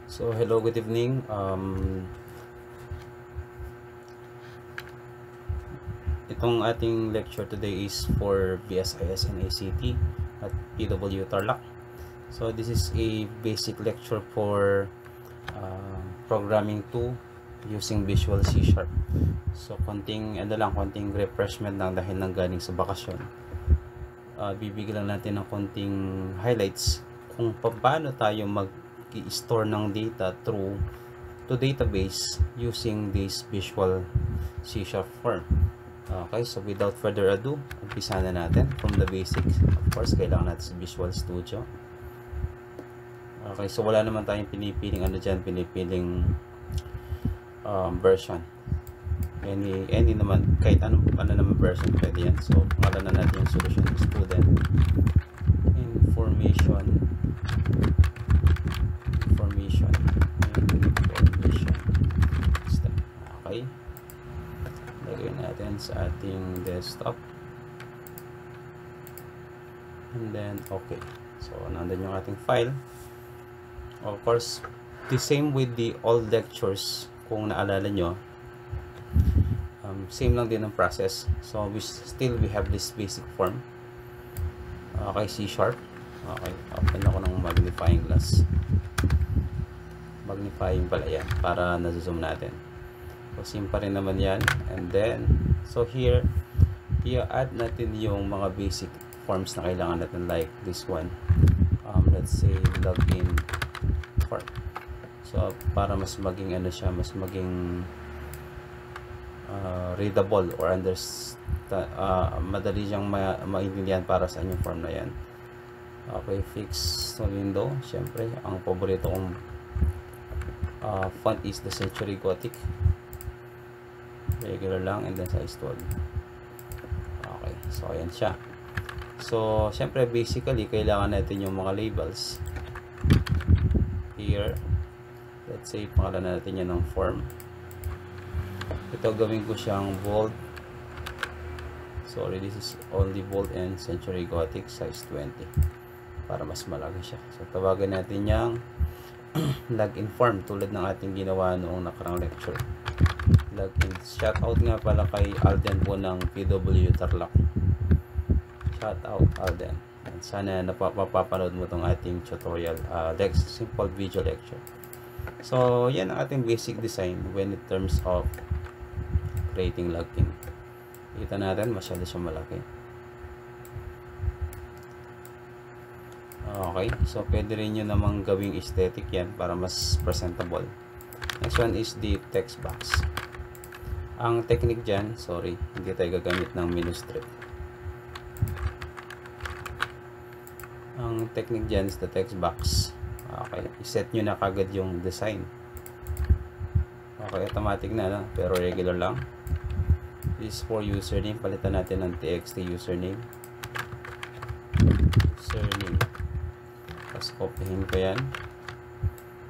So hello, good evening. Itong ating lecture today is for BSIS and ACT at PW Tarlac. So this is a basic lecture for programming 2 using Visual C#. So konting refreshment lang dahil nanggaling sa bakasyon. Bibigyan lang natin ng konting highlights kung paano tayo mag-i-store ng data through to database using this Visual C# form. Okay, so without further ado, umpisa na natin from the basics. Of course, kailangan natin sa Visual Studio. Okay, so wala naman tayong pinipiling version. Any naman, kahit ano naman version pwede yan. So pangalan na natin yung solution student information system. Okay, lagay natin sa ating desktop and then okay, so nandun yung ating file. Of course, the same with the old lectures. Kung naalala nyo, same lang din ang process. So we have this basic form. Okay, C#. Okay, open ako ng magnifying glass. Magnifying pala yan para na-zoom natin. So same pa rin naman yan. And then so here i-add natin yung mga basic forms na kailangan natin, like this one. Let's say login form. So para mas maging mas maging readable or madali siyang maintindihan para sa inyong form na yan. Okay, fix window. Siyempre, ang paborito kong font is the Century Gothic. Regular lang, and then size 12. Okay, so ayan siya. So, siyempre, basically, kailangan natin yung mga labels. Here, let's say, pangalan natin yan ng form. Ito, gawin ko siyang bold. Sorry, this is only bold and Century Gothic size 20 para mas malaki siya. So tawagan natin yung login form tulad ng ating ginawa noong nakarang lecture. Login. Shoutout nga pala kay Alden po ng PW Tarlac. Shoutout Alden. And sana napapanood mo tong ating tutorial, simple video lecture. So yan ang ating basic design when in terms of creating login. Kita natin, masyado siya malaki. Okay, so pwede rin nyo namang gawing aesthetic yan para mas presentable. Next one is the text box. Ang technique dyan, sorry, hindi tayo gagamit ng menu strip. Ang technique dyan is the text box. Okay, iset nyo na kagad yung design. Okay, automatic na, pero regular lang. This is for username. Palitan natin ng txt username. Tapos copyhin ko yan.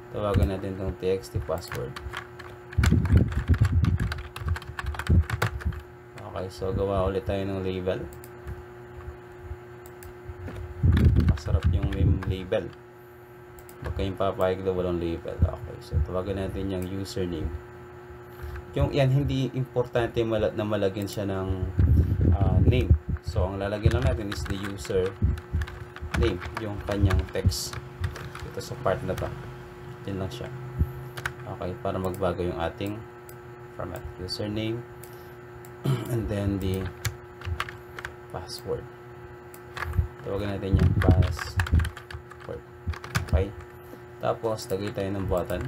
Tawagan natin itong txt password. Okay, so gawa ulit tayo ng label. Masarap yung label. Huwag kayong papayag na walang label. Okay, so tawagan natin yung username. Yung yan, hindi importante na malagyan siya ng name. So ang lalagyan lang natin is the user name, yung kanyang text ito sa part na to. Yan lang siya. Okay, para magbago yung ating format. Username and then the password. Tawagan natin yung password. Okay, tapos lagay tayo ng button.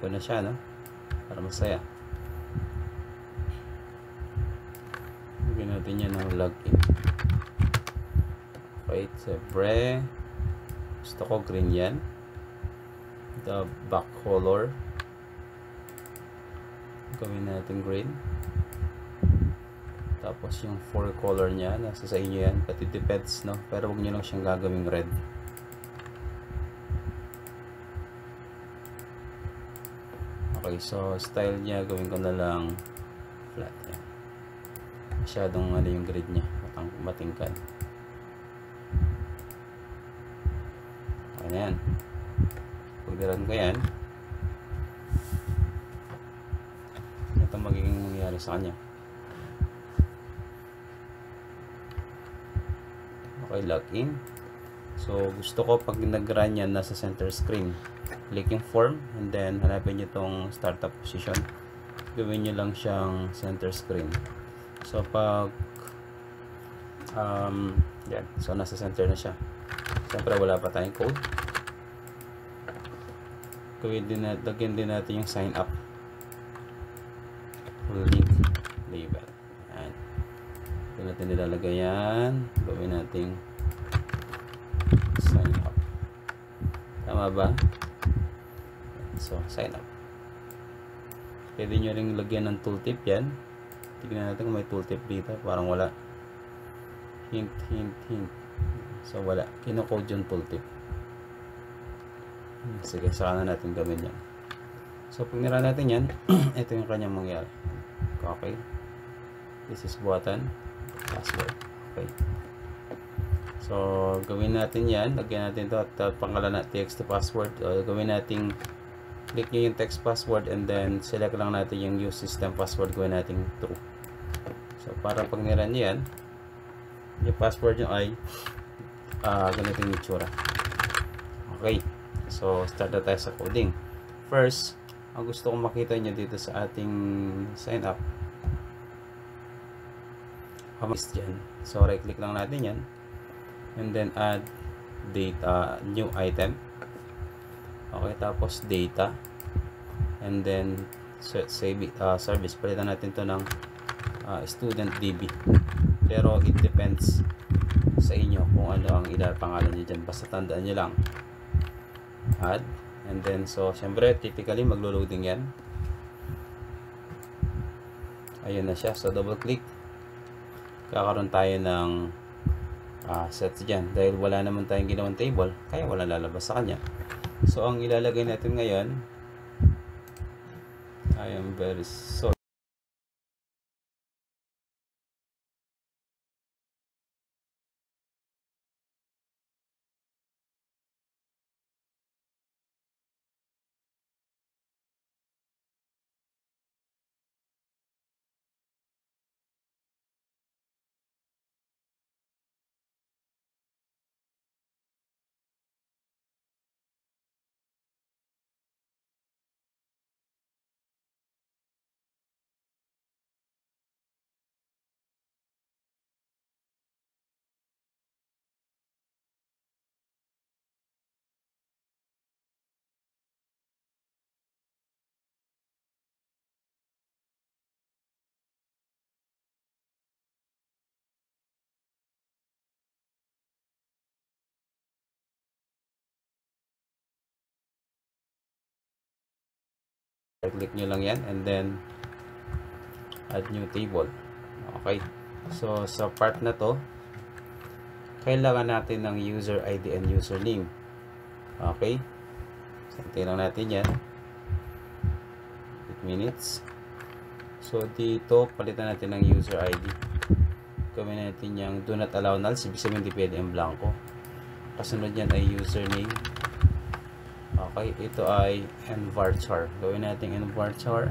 Ko na siya, no? Para masaya. Lagyan natin yan ng login. Okay, siyempre gusto ko green yan. The back color gawin natin green. Tapos yung fore color nya nasa sa inyo yan, pati depends, no? Pero huwag nyo lang siyang gagawing red. Okay, so style niya gawin ko na lang flat yan. masyadong ano yung grid niya, matingkad. Ayan. Pag niran ko yan, ito magiging mangyayari sa kanya. Okay, login. So gusto ko pag nag-run yan nasa center screen, click yung form and then hanapin nyo itong startup position, gawin nyo lang siyang center screen. So pag yan, so nasa center na siya. Siyempre wala pa tayong code, lagyan din natin yung sign up link label. Ayan. Ito natin nilalagay yan, gawin natin sign up. Tama ba? So sign up. Pwede nyo rin lagyan ng tooltip yan. Tignan natin kung may tooltip dito. Parang wala. Hint. So wala. Kinocode yung tooltip. Sige, saka na natin gawin yan. So pag nira natin yan, ito yung kanyang mangyari. Okay. This is buhatan. Password. Okay. So gawin natin yan. Lagyan natin ito at pangalan na txt password. Gawin natin, click nyo yung text password and then select lang natin yung use system password. Gawin natin true. So para pag nira nyo yan, yung password nyo ay ganito yung itsura. Okay. So start na tayo sa coding. First, ang gusto kong makita nyo dito sa ating sign up, dyan. So right click lang natin yan and then add data, new item. Okay, tapos data and then save service. Palitan natin to ng student DB, pero it depends sa inyo kung ano ang pangalan nyo dyan. Basta tandaan nyo lang add and then so syempre typically maglo-loading yan. Ayun na siya. So double click, kakaroon tayo ng sets dyan. Dahil wala naman tayong ginawang table, kaya wala lalabas sa kanya. So ang ilalagay natin ngayon, I am very sorry. Click nyo lang yan and then add new table. Okay, so sa part na to kailangan natin ng user ID and username. Okay, so lang natin yan 8 minutes. So dito palitan natin ng user ID, gawin natin yung do not allow null. Ibig sabihin hindi pwede ang blanco. Kasunod yan ay username. Okay, ito ay nvarchar. Gawin natin nvarchar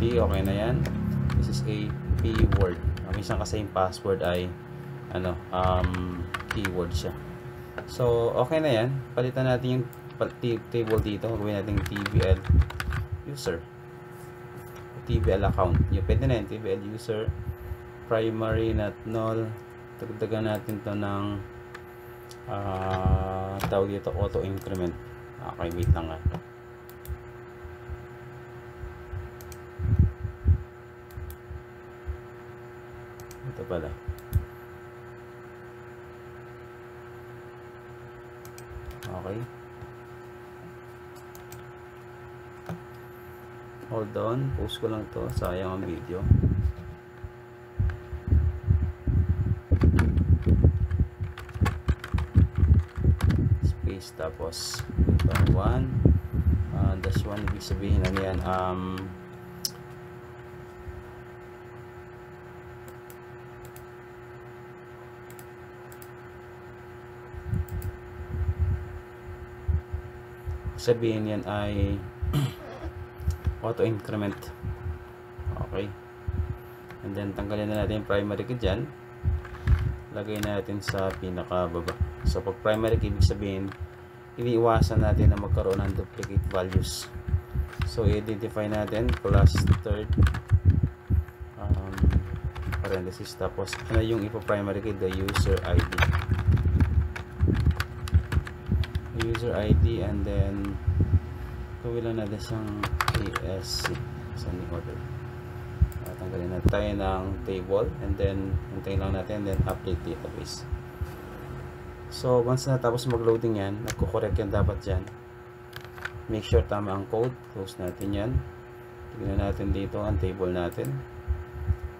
50. Okay na yan. This is a keyword. Minsan kasi yung password ay keyword siya. So okay na yan. Palitan natin yung table dito. Gawin natin tbl user, tbl account. Yung pwede na yan, tbl user primary not null. Dagdagan natin to ng tawag dito auto increment. Okay, wait lang nga. Ito pala. Okay, hold on, post ko lang to, sayang ang video. Tapos -1 ibig sabihin lang yan sabihin yan ay auto increment. Okay, and then tanggalin na natin yung primary key dyan, lagay natin sa pinakababa. So pag primary key, ibig sabihin iniiwasan natin na magkaroon ng duplicate values. So identify natin class third parenthesis, tapos ano yung ipo-primary key, the user ID. User ID, and then gawin lang natin siyang ASC ascending order. Tanggalin na tayo ng table, and then hintayin lang natin, and then update database. So once na tapos mag-loading yan, nagko-correct yan dapat dyan. Make sure tama ang code, close natin yan. Tignan natin dito ang table natin.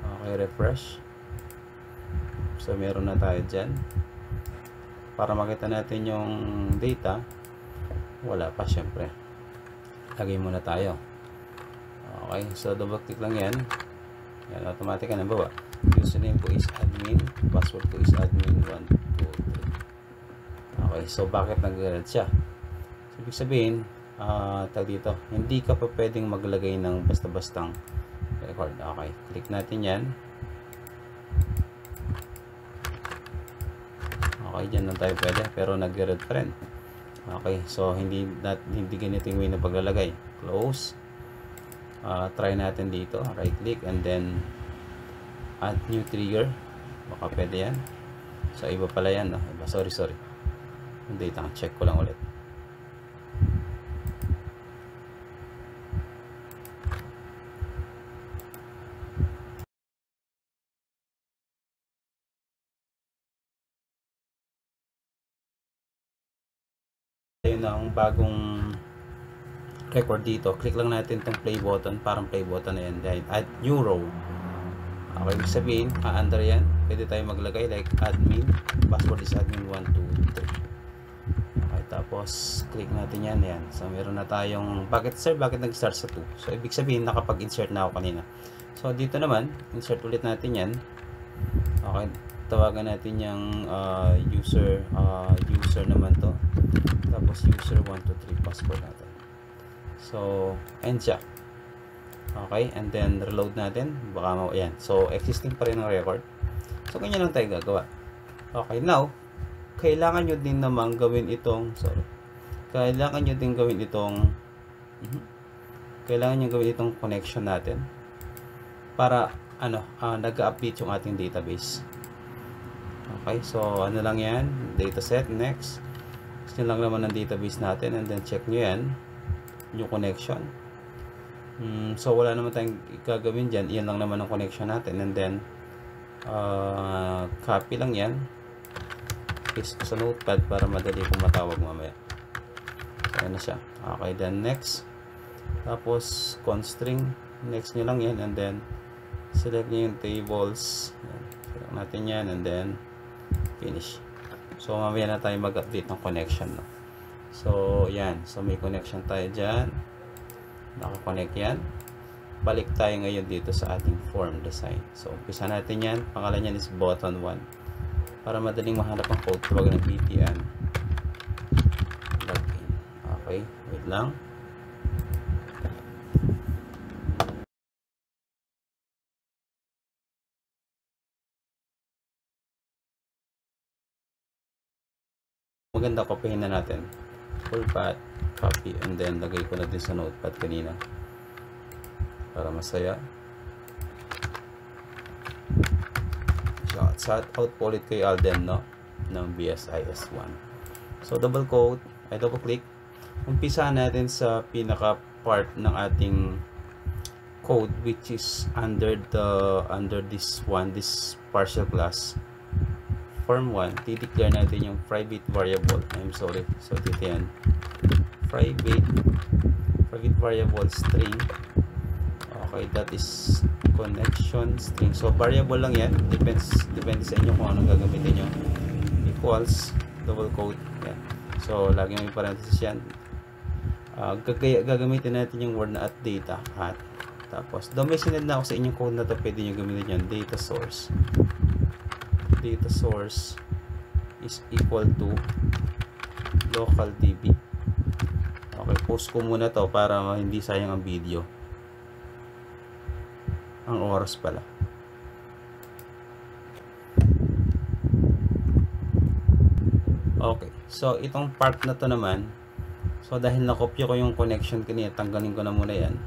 Okay, refresh. So meron na tayo dyan. Para makita natin yung data, wala pa syempre. Lagay muna tayo. Okay, so double click lang yan. Yan, automatic na baba. Username ko is admin, password ko is admin123. Okay, so bakit nag-red siya? So, ibig sabihin, tag dito, hindi ka pa pwedeng maglagay ng basta-bastang record. Okay, click natin yan. Okay, dyan lang tayo pwede, pero nag-red pa rin. Okay, so hindi ganito yung way na paglalagay. Close. Try natin dito, right click, and then add new trigger. Baka pwede yan. So iba pala yan, no? Iba, sorry yung data, check ko lang ulit. Ayun na ang bagong record dito. Click lang natin itong play button, parang play button na yan, dahil add new row. Okay, ibig sabihin, under yan, pwede tayo maglagay like admin, password is admin123. Okay, tapos click natin yan. So meron na tayong, bakit nag-start sa 2? So ibig sabihin, nakapag-insert na ako kanina. So dito naman, insert ulit natin yan. Okay, tawagan natin yung user naman to, tapos user123 password natin. So end siya. Okay, and then reload natin, baka ayan. So existing pa rin ang record. So ganyan lang tayo gagawa. Okay, now kailangan nyo din naman gawin itong kailangan nyo gawin itong connection natin para nag-update yung ating database. Okay, so ano lang yan, dataset, next. Gusto lang naman ng database natin, and then check nyo yan, yung connection. So wala naman tayong gagawin dyan, iyan lang naman ang connection natin, and then copy lang yan, paste ko sa notepad para madali kong matawag mamaya. So ayan na siya. Okay, then next, tapos constring, next nyo lang yan, and then select nyo yung tables, select natin yan, and then finish. So mamaya na tayo mag-update ng connection, no? So yan, so may connection tayo dyan, naka-connect yan. Balik tayo ngayon dito sa ating form design. So umpisa natin yan, pangalan yan is button 1, para madaling mahanap ang code. Tawag ng btn login. Okay, wait lang. Maganda, copyhin na natin full path, copy, and then lagay ko na din sa notepad kanina para masaya. Shout out po ulit kay Alden, no, ng BSIS 1. So double click, umpisa natin sa pinaka part ng ating code, which is under this partial class form 1. Di-declare natin yung private variable. So dito yan, private variable string. Okay, that is connection string. So variable lang yan, depende sa inyo kung anong gagamitin nyo. Equals, double quote yan. So lagi may parenthesis yan. Gagamitin natin yung word na at data, at tapos daw may sinend na ako sa inyong code na to, pwede nyo gamitin yan. Data source is equal to local db. Okay, post ko muna to para hindi sayang ang video. Ang oras pala. Okay, so itong part na to naman, so dahil nakopya ko yung connection kanina, tanggalin ko na muna yan.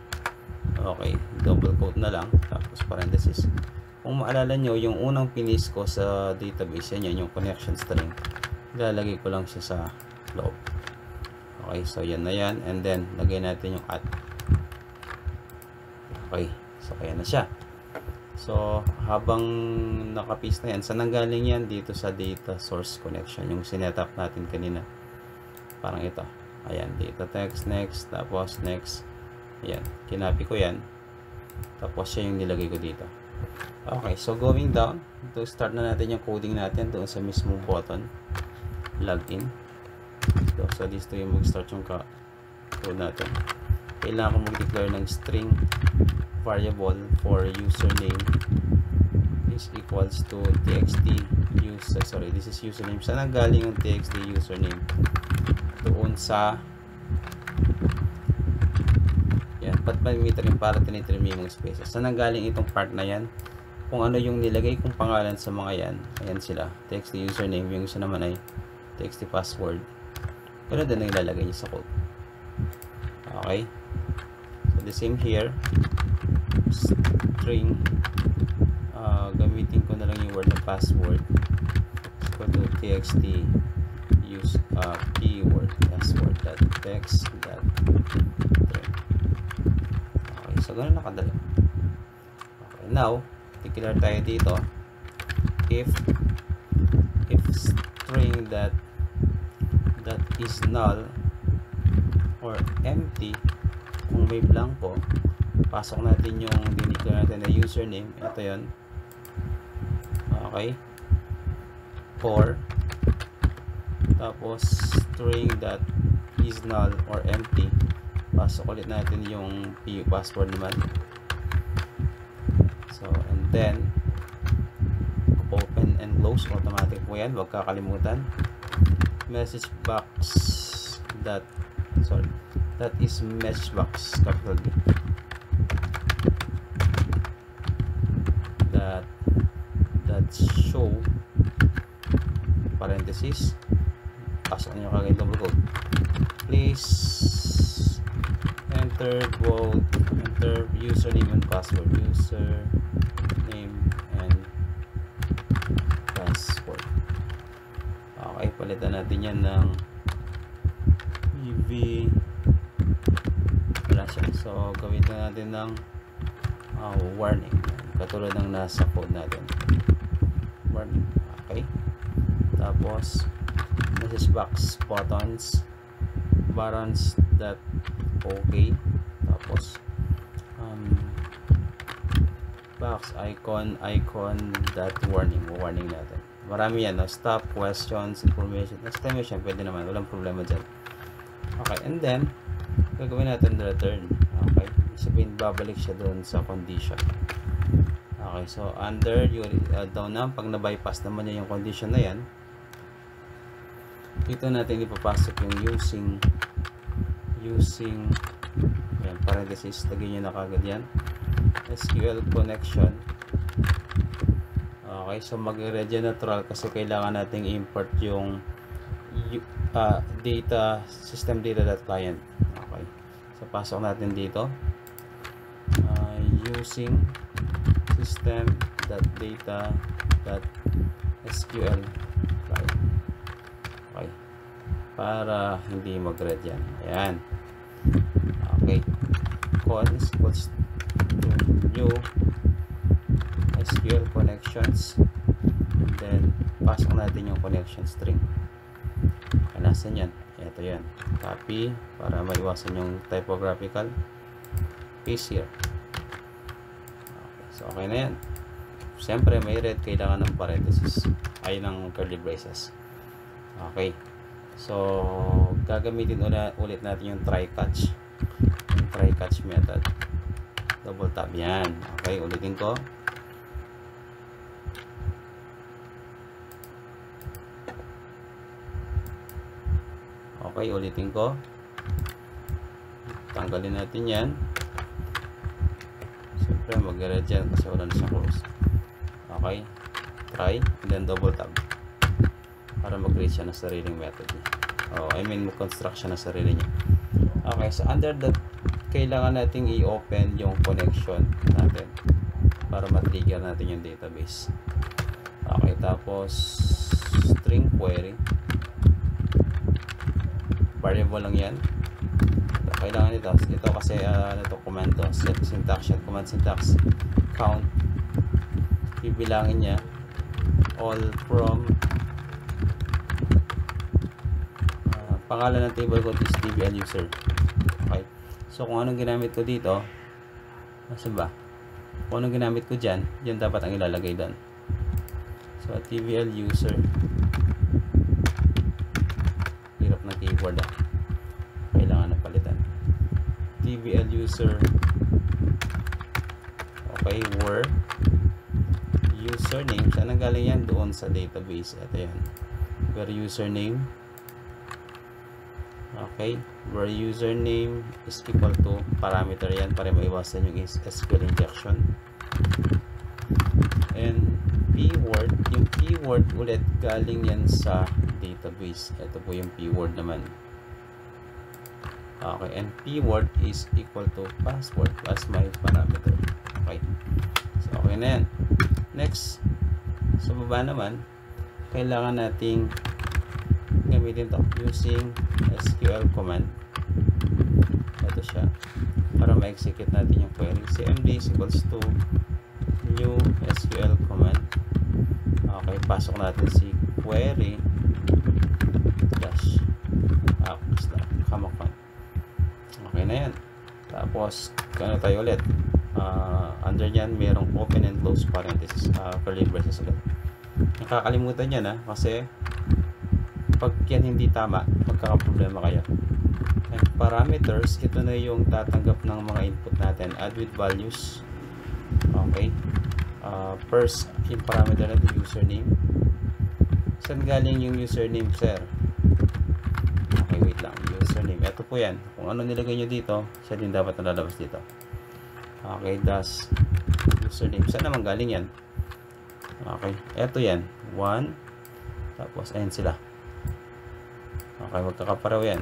Okay, double quote na lang, tapos parenthesis. Kung maalala nyo, yung unang pinis ko sa database, yan yung connection string. Ilalagay ko lang siya sa loob. Okay, so yan na yan, and then lagay natin yung at. Okay, so kaya na siya. So habang nakapaste na yan, saan nanggaling yan? Dito sa data source connection, yung sinetup natin kanina. Parang ito. Ayan, data text, next, tapos next. Ayan, kinapi ko yan. Tapos siya yung nilagay ko dito. Okay, so going down, to start na natin yung coding natin doon sa mismong button. Login. So this to yung mag-start yung code natin. Kailangan ko mag-declare ng string variable for username is equals to txt user. Sorry, this is username. Saan ang galing yung txt username? Doon sa yan, ba't rin para tinitrim yung spaces. Saan ang galing itong part na yan? Kung ano yung nilagay kong pangalan sa mga yan, ayan sila, txt username, yung isa naman ay txt password. Pero din ang ilalagay niyo sa code. Okay, so the same here, string, gamitin ko na lang yung word na password, equal to txt use keyword password dot text dot string. Okay, so ganun nakadali. Okay, now declare tayo dito if string that is null or empty. Kung may blanco, pasok natin yung dineclare natin na username. Ito yun. Okay, or tapos string that is null or empty, pasok ulit natin yung password naman. So, and then open and close, automatic po yan, huwag kakalimutan. Message box that is message box, capital B, that show parenthesis, pasok nyo kagad double quote, please enter username and password, username and password. Okay, palitan natin yan ng EV, wala siya. So gawin na natin ng warning, katulad ng nasa code natin, warning. Okay, tapos message box buttons that okay, tapos box icon that warning natin. Marami yan, no? Stop, questions, information, exclamation, pwede naman, walang problema dyan. Okay, and then gagawin natin return. Okay, sabihin babalik siya doon sa condition. Okay, so under your down na, pag na-bypass naman niya yung condition na yan, dito natin ipapasok yung using yan, parenthesis, lagyan nyo na kagad yan, SQL connection. Okay, so mag-ready natural kasi kailangan nating import yung data, system data.client. Okay, so pasok natin dito, using system.data.sql client. Okay, para hindi mag-read yan. Ayan. Okay, call is equals to new SQL connections, and then pasok natin yung connection string. Okay, nasan yan? Ito yan. Copy para maiwasan yung typographical. Paste here. Okay, so okay na yan. Siyempre may red, kailangan ng parenthesis, ay ng curly braces. Okay, so gagamitin ulit natin yung try catch method. Double tap yan. Okay, ulitin ko. Okay, ulitin ko. tanggalin natin yan. Siyempre mag-red yan kasi wala na siyang close. Okay, try and then double tab para mag-create siya ng sariling method niya. Mag-construct siya ng sarili niya. Okay, so under that, kailangan nating i-open yung connection natin para ma-trigger natin yung database. Okay, tapos string query, variable lang yan. Kailangan ito kasi command to, syntax yan, command syntax, count, bibilangin niya all from pangalan ng table code is tvl user. Okay, so kung anong ginamit ko dito, nasa ba? Kung anong ginamit ko dyan, yan dapat ang ilalagay doon. So tvl user, hirap ng keyboard kailangan na palitan. tvl user, okay, where username, saan ang galing yan? Doon sa database. Ito yan, where username. Okay, where username is equal to parameter yan para maiwasan yung SQL injection. And keyword, yung keyword ulit galing yan sa database. Ito po yung keyword naman. Okay, and keyword is equal to password as my parameter. Okay, so okay na yan. Next, sa baba naman, kailangan nating gamitin to using SQL command. Ito siya para ma-execute natin yung query. cmd is equals to new SQL command. Okay, pasok natin si query dash kamakon. Okay na yan. Tapos ano tayo ulit, under yan merong open and close parenthesis, curly braces ulit. Nakakalimutan yan kasi pag yan hindi tama, magkakaproblema kayo. And parameters, ito na yung tatanggap ng mga input natin. Add with values. Okay, first yung parameter natin, username. Saan galing yung username, sir? Okay, wait lang, username, ito po yan. Kung ano nilagay nyo dito, siya din dapat nalalabas dito. Okay, dash username, saan naman galing yan? Okay, ito yan, 1, tapos ayan sila. Okay, magkakapareho yan.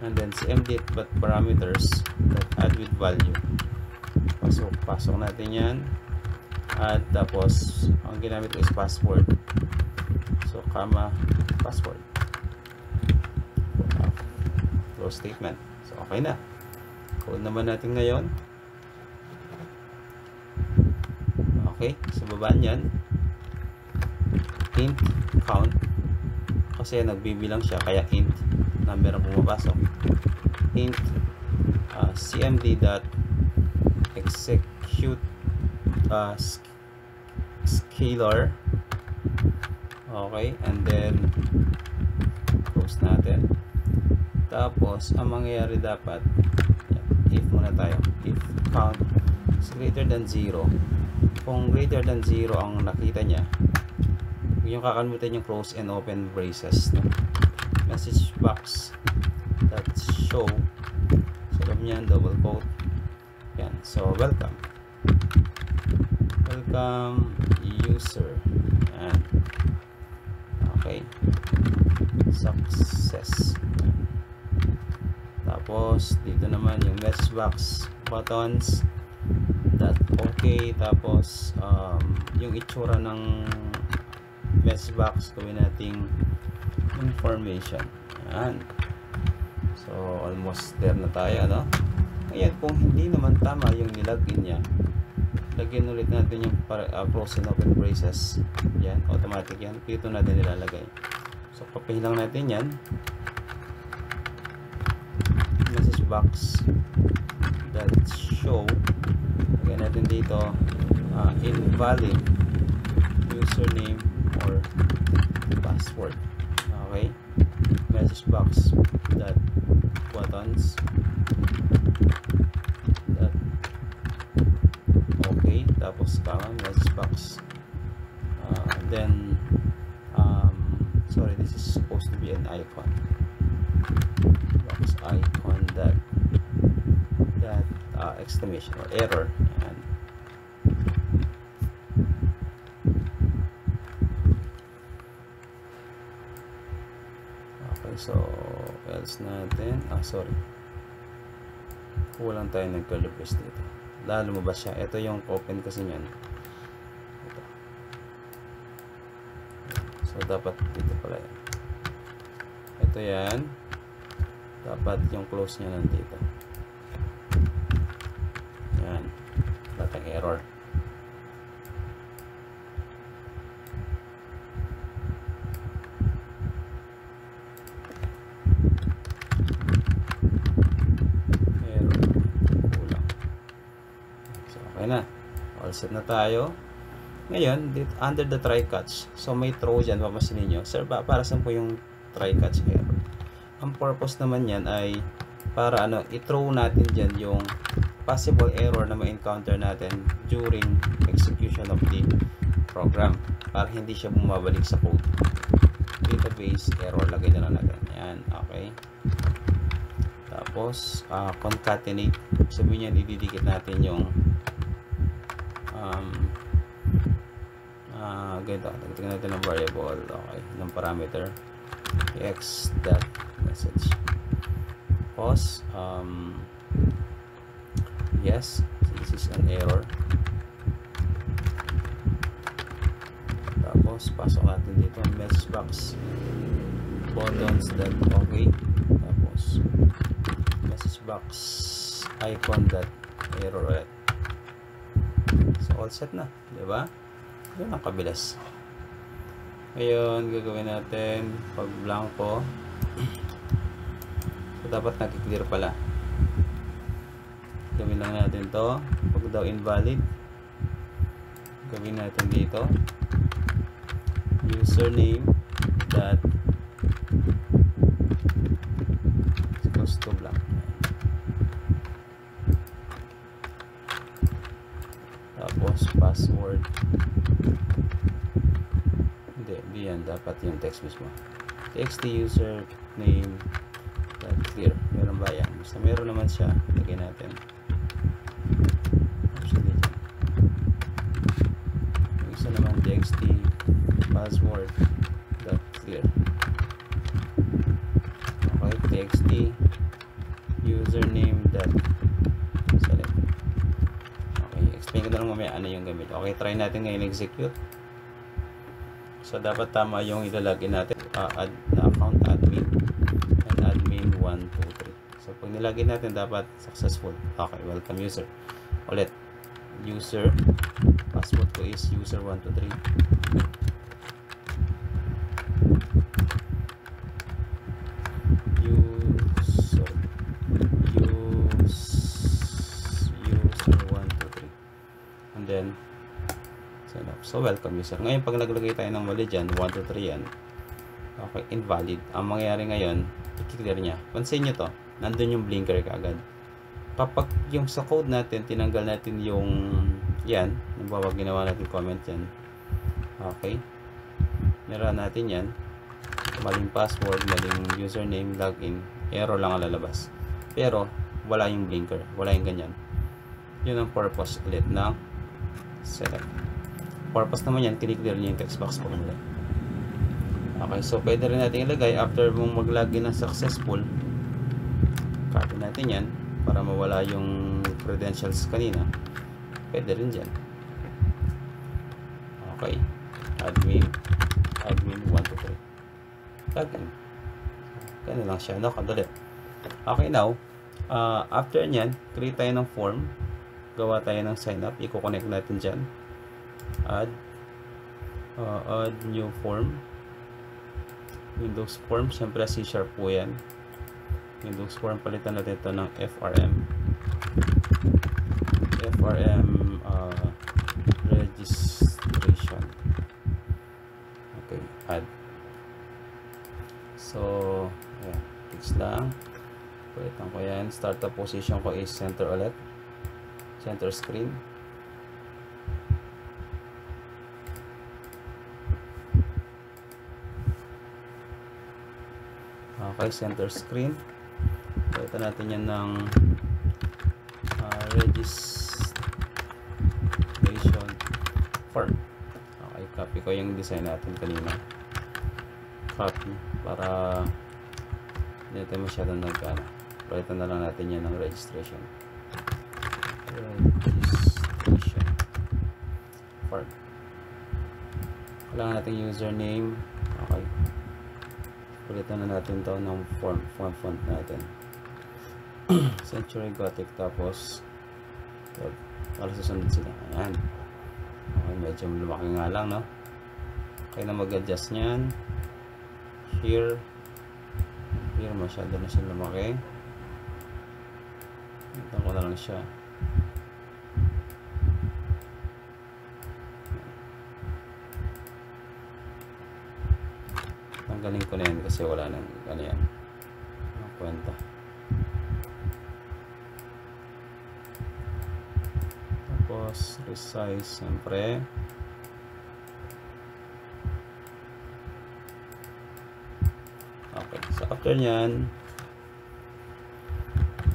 And then cmd but parameters that add with value. Pasok natin yan. Add, tapos ang ginamit ko is password. So comma password. Close statement. So okay na. Code naman natin ngayon. Okay, sa baba niyan, int count. Kasi nagbibilang siya, kaya int number ang pumapasok. Int cmd dot execute scalar. Okay, and then close natin. Tapos ang mangyayari dapat, if muna tayo, if count is greater than 0. Kung greater than 0 ang nakita niya, yung kakalimutan yung close and open braces, no? Message box that show, so loob niyan double quote yan. So welcome user, yan. Okay, success. Tapos dito naman yung message box buttons that okay. Tapos yung itsura ng message box gawin nating information. Ayan. So almost there na tayo, no? Ngayon kung hindi naman tama yung nilagin niya, lagyan ulit natin yung close and open braces. Yan, automatic yan. Dito natin nilalagay. So papahin lang natin yan. Message box that show, lagyan natin dito invalid username or password. Okay, message box that buttons that okay, tapos message box then sorry, this is supposed to be an icon box icon that that exclamation or error. Ayan. Okay, so else natin, sorry, kulang tayo ng curly brace dito. Lumabas siya. Ito yung open kasi niyan. Ito. So dapat dito pala yan. Ito yan. Dapat yung close niya nandito. Yan. Dapat error. Na. All set na tayo. Ngayon, under the try catch. So, may throw dyan. Papasin ninyo. Sir, para saan po yung try catch error? Ang purpose naman yan ay para i-throw natin dyan yung possible error na ma-encounter natin during execution of the program. Para hindi siya bumabalik sa code. Database error. Lagay na lang natin. Yan. Okay. Tapos, concatenate. Sabihin yan, ididikit natin yung ganito, tagtagan natin ng variable, okay, ng parameter x.message. Pause. Yes, this is an error. Tapos pasok natin dito ang message box buttons.okay. Tapos message box icon.error ulit. So, all set na, di ba? Yun ang kabilis. Ngayon, gagawin natin pag blanco. So, dapat nag-clear pala. Gawin lang natin to. Pag daw invalid, gawin natin dito username dot equals to blank. Tapos password, hindi yan, dapat yung text mismo, txt username dot clear. Meron ba yan? Basta meron naman siya, lagay natin option dito. Yung isa naman txt password dot clear. Okay, txt username dot select. Explain ko na lang mamaya ano yung gamit. Okay, try natin ngayon execute. So, dapat tama yung ilalagay natin. Add na account admin and admin 1, 2, 3. So, pag nilagay natin, dapat successful. Okay, welcome user. Ulit. User. Password ko is user 1, 2, 3. Then sign up. So welcome user. Ngayon pag naglagay tayo ng mali dyan, 1, 2, 3 yan, okay, invalid. Ang mangyayari ngayon, i-clear niya. Pansin nyo to, nandun yung blinker kaagad. Kapag yung sa code natin, tinanggal natin yung yan, nabawag ginawa natin comment yan, okay, nira natin yan, maling password, maling username, login, error lang ang lalabas. Pero wala yung blinker, wala yung ganyan. Yun ang purpose ulit ng select. Purpose naman yan, kiniklear niya yung text box po muna. Okay, so pwede rin natin ilagay after mong mag-login ng successful. Copy natin yan para mawala yung credentials kanina. Pwede rin dyan. Okay, admin 1, 2, 3 login. Ganun lang siya, no? Kadali. Okay, now after nyan, create tayo ng form. Gawa tayo ng sign up, i-connect natin dyan. Add new form, Windows form, syempre C# po yan. Windows form, palitan natin ito ng FRM registration. Okay, add. So ayan, fix lang, palitan ko yan. Startup position ko is center ulit, center screen. Okay, center screen. Palitan natin yan ng registration form. Okay, copy ko yung design natin kanina. Copy para hindi natin masyadong nagkano. Palitan na lang natin yan ng registration form. Kailangan natin username. Okay, palitan na natin to ng font natin. Century Gothic, tapos para susunod sila. Ayan. Okay, medyo lumaki nga lang, no? Kaya na mag-adjust nyan. Here masyado na siya lumaki. Ito ko na lang siya. Tanggalin ko na yan kasi wala nang ano yan, ang kwenta. Tapos resize siyempre. Okay, so after nyan,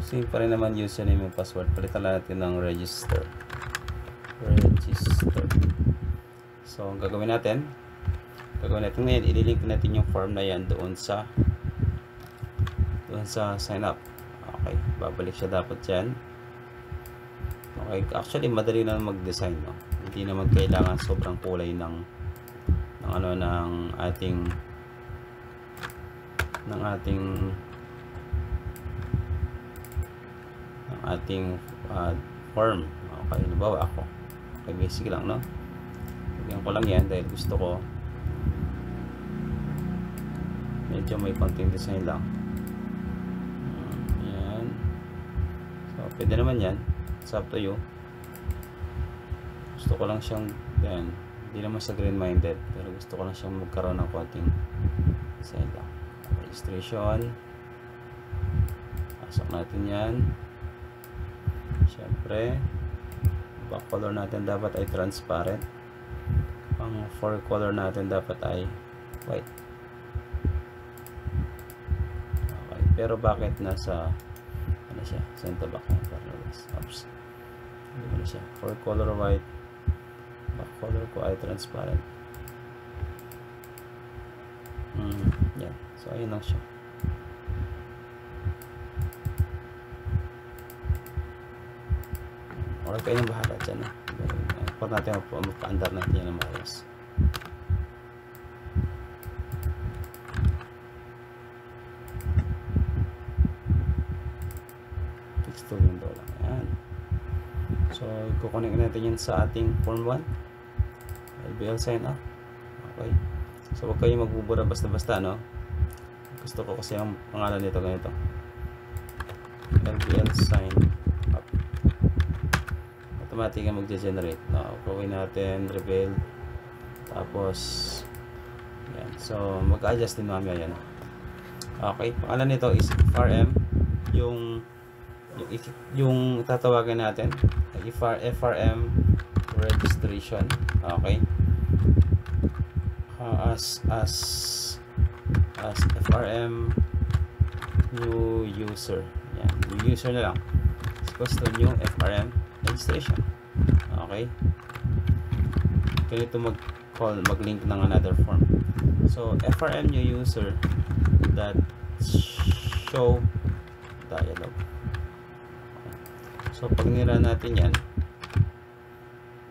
same pa rin naman username and password. Palitan natin ng register. So ang gagawin natin ngayon, ililink natin yung form na yan doon sa sign up. Okay, babalik siya dapat dyan. Okay, actually madali na mag-design, no? Hindi naman kailangan sobrang kulay ng ating form. Okay, halimbawa ako. Okay, basic lang, no? Lagyan ko lang yan dahil gusto ko medyo may konting design lang. Yan. So, pwede naman yan. It's up to you. Gusto ko lang siyang yan. Hindi naman sa green-minded, pero gusto ko lang siyang magkaroon ng konting design lang. Registration. Pasok natin yan. Siyempre, back color natin dapat ay transparent. Ang fore color natin dapat ay white. Okay, pero bakit nasa ano siya? Center back. Oops. Hindi mo na siya. Fore color white. Back color ko ay transparent. Yan. So, ayun lang siya. Okay, kayo nang bahala dyan. Pag natin magpa-andar natin yan ng maayos. $6 million. Ayan. So, kukunin natin yan sa ating form 1. LBL sign up. Okay. So, huwag kayo magbubura basta-basta, no? Gusto ko kasi ang pangalan nito ganito. LBL sign up. Automatic ang magge-generate. No? Gawin natin reveal. Tapos yan. So, mag-adjust din mamaya yan. Okay. Pangalan nito is FRM. Yung tatawagan natin FRM registration. Okay. As FRM new user. Yan. New user na lang. Equals to new FRM registration. Okay. Ganito mag-link ng another form. So, FRM new user that show dialog. So, pag nirun natin yan,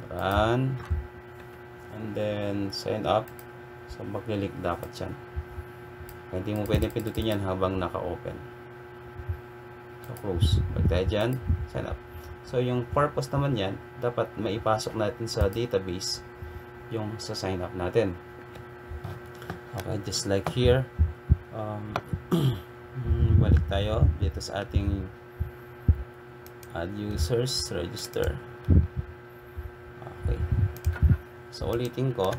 run, and then sign up. So, mag-link dapat yan. Hindi mo pwede pindutin yan habang naka-open. So, close. Pag tayo dyan, sign up. So, yung purpose naman yan, dapat maipasok natin sa database yung sa sign up natin. Okay, just like here. Balik tayo dito sa ating add users, register. Okay. So, ulitin ko.